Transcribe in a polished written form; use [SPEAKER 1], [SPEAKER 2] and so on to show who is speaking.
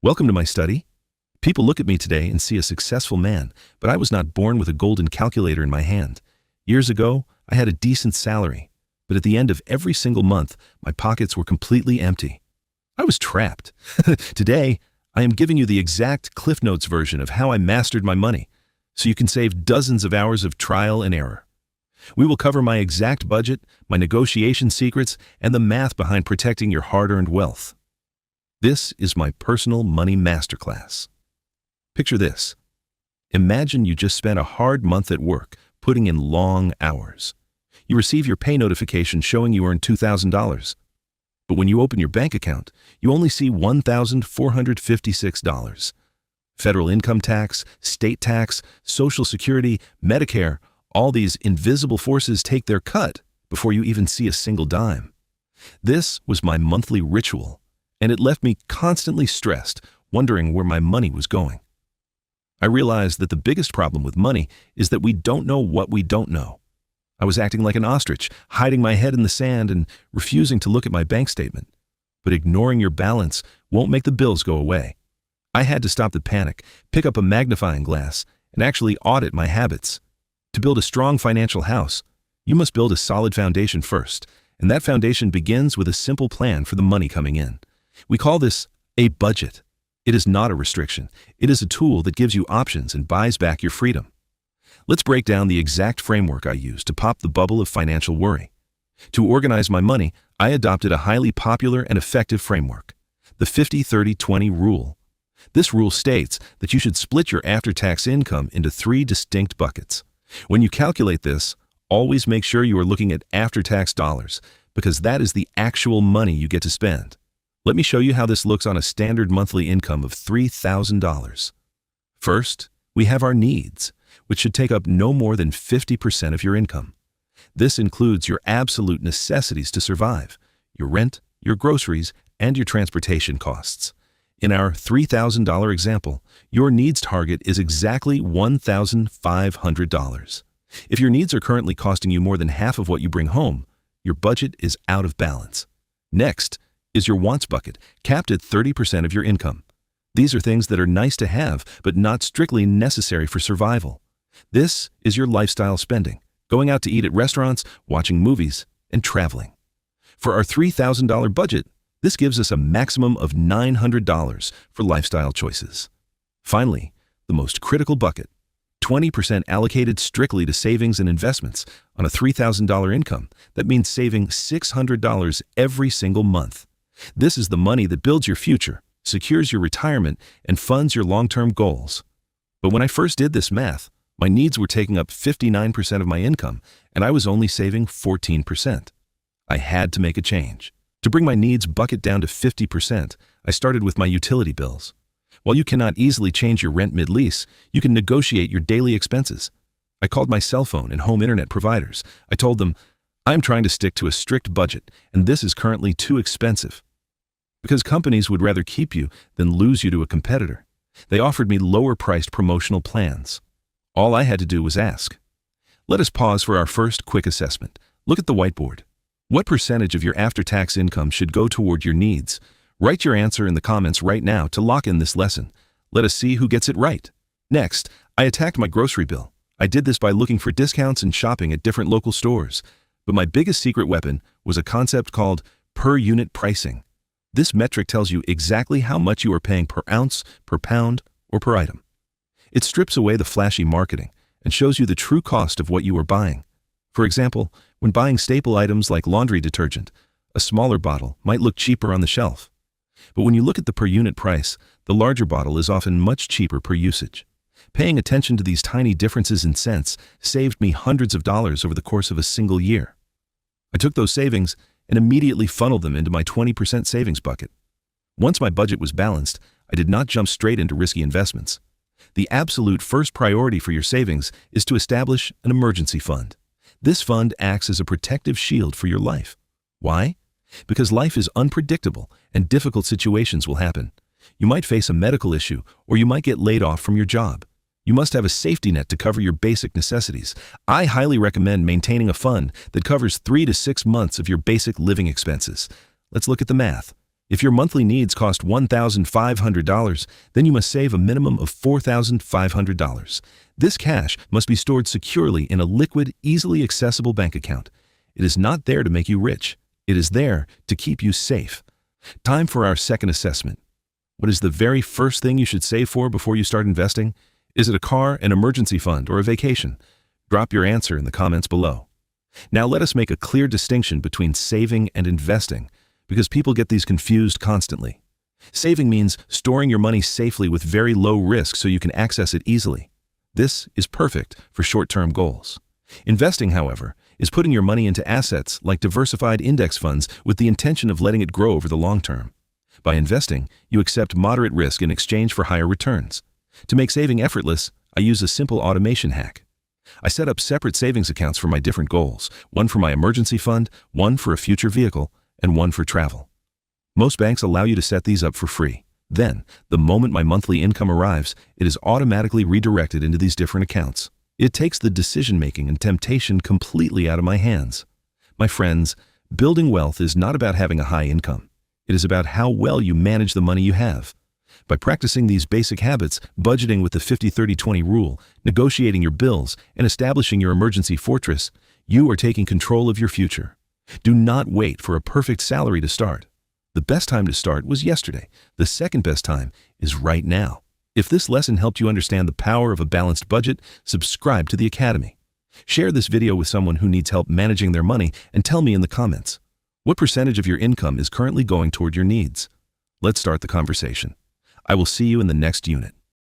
[SPEAKER 1] Welcome to my study. People look at me today and see a successful man, but I was not born with a golden calculator in my hand. Years ago, I had a decent salary, but at the end of every single month, my pockets were completely empty. I was trapped. Today, I am giving you the exact Cliff Notes version of how I mastered my money, so you can save dozens of hours of trial and error. We will cover my exact budget, my negotiation secrets, and the math behind protecting your hard-earned wealth. This is my personal money masterclass. Picture this. Imagine you just spent a hard month at work, putting in long hours. You receive your pay notification showing you earned $2,000. But when you open your bank account, you only see $1,456. Federal income tax, state tax, Social Security, Medicare, all these invisible forces take their cut before you even see a single dime. This was my monthly ritual, and it left me constantly stressed, wondering where my money was going. I realized that the biggest problem with money is that we don't know what we don't know. I was acting like an ostrich, hiding my head in the sand and refusing to look at my bank statement. But ignoring your balance won't make the bills go away. I had to stop the panic, pick up a magnifying glass, and actually audit my habits. To build a strong financial house, you must build a solid foundation first, and that foundation begins with a simple plan for the money coming in. We call this a budget. It is not a restriction. It is a tool that gives you options and buys back your freedom. Let's break down the exact framework I use to pop the bubble of financial worry. To organize my money, I adopted a highly popular and effective framework, the 50-30-20 rule. This rule states that you should split your after-tax income into 3 distinct buckets. When you calculate this, always make sure you are looking at after-tax dollars, because that is the actual money you get to spend. Let me show you how this looks on a standard monthly income of $3,000. First, we have our needs, which should take up no more than 50% of your income. This includes your absolute necessities to survive, your rent, your groceries, and your transportation costs. In our $3,000 example, your needs target is exactly $1,500. If your needs are currently costing you more than half of what you bring home, your budget is out of balance. Next is your wants bucket, capped at 30% of your income. These are things that are nice to have, but not strictly necessary for survival. This is your lifestyle spending, going out to eat at restaurants, watching movies, and traveling. For our $3,000 budget, this gives us a maximum of $900 for lifestyle choices. Finally, the most critical bucket, 20% allocated strictly to savings and investments. On a $3,000 income, that means saving $600 every single month. This is the money that builds your future, secures your retirement, and funds your long-term goals. But when I first did this math, my needs were taking up 59% of my income, and I was only saving 14%. I had to make a change. To bring my needs bucket down to 50%, I started with my utility bills. While you cannot easily change your rent mid-lease, you can negotiate your daily expenses. I called my cell phone and home internet providers. I told them, I'm trying to stick to a strict budget, and this is currently too expensive. Because companies would rather keep you than lose you to a competitor, they offered me lower-priced promotional plans. All I had to do was ask. Let us pause for our first quick assessment. Look at the whiteboard. What percentage of your after-tax income should go toward your needs? Write your answer in the comments right now to lock in this lesson. Let us see who gets it right. Next, I attacked my grocery bill. I did this by looking for discounts and shopping at different local stores. But my biggest secret weapon was a concept called per-unit pricing. This metric tells you exactly how much you are paying per ounce, per pound, or per item. It strips away the flashy marketing and shows you the true cost of what you are buying. For example, when buying staple items like laundry detergent, a smaller bottle might look cheaper on the shelf. But when you look at the per-unit price, the larger bottle is often much cheaper per usage. Paying attention to these tiny differences in cents saved me hundreds of dollars over the course of a single year. I took those savings and immediately funneled them into my 20% savings bucket. Once my budget was balanced, I did not jump straight into risky investments. The absolute first priority for your savings is to establish an emergency fund. This fund acts as a protective shield for your life. Why? Because life is unpredictable and difficult situations will happen. You might face a medical issue or you might get laid off from your job. You must have a safety net to cover your basic necessities. I highly recommend maintaining a fund that covers 3 to 6 months of your basic living expenses. Let's look at the math. If your monthly needs cost $1,500, then you must save a minimum of $4,500. This cash must be stored securely in a liquid, easily accessible bank account. It is not there to make you rich. It is there to keep you safe. Time for our second assessment. What is the very first thing you should save for before you start investing? Is it a car, an emergency fund, or a vacation? Drop your answer in the comments below. Now let us make a clear distinction between saving and investing, because people get these confused constantly. Saving means storing your money safely with very low risk so you can access it easily. This is perfect for short-term goals. Investing, however, is putting your money into assets like diversified index funds with the intention of letting it grow over the long term. By investing, you accept moderate risk in exchange for higher returns. To make saving effortless, I use a simple automation hack. I set up separate savings accounts for my different goals, one for my emergency fund, one for a future vehicle, and one for travel. Most banks allow you to set these up for free. Then, the moment my monthly income arrives, it is automatically redirected into these different accounts. It takes the decision-making and temptation completely out of my hands. My friends, building wealth is not about having a high income. It is about how well you manage the money you have. By practicing these basic habits, budgeting with the 50-30-20 rule, negotiating your bills, and establishing your emergency fortress, you are taking control of your future. Do not wait for a perfect salary to start. The best time to start was yesterday. The second best time is right now. If this lesson helped you understand the power of a balanced budget, subscribe to the Academy. Share this video with someone who needs help managing their money and tell me in the comments, what percentage of your income is currently going toward your needs? Let's start the conversation. I will see you in the next unit.